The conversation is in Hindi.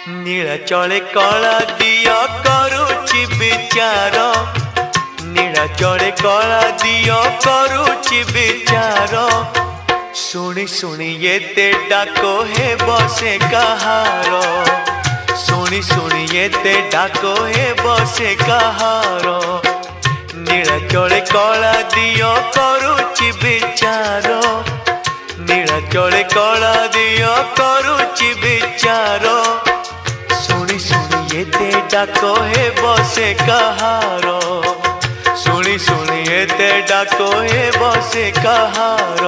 नीलाचले कला दिया करुची विचार नीलाचले कला दिया करुची विचार सुनी सुनी ये डाको हे बसे कहार सुनी सुनी ये डाको हे बसे कहार नीलाचले कला दिया करुची विचार नीलाचले कला दिया करुची विचार सुनी सुनी ये डाको हे बसे कहार सुनी सुनी ये डाको हे बसे कहार।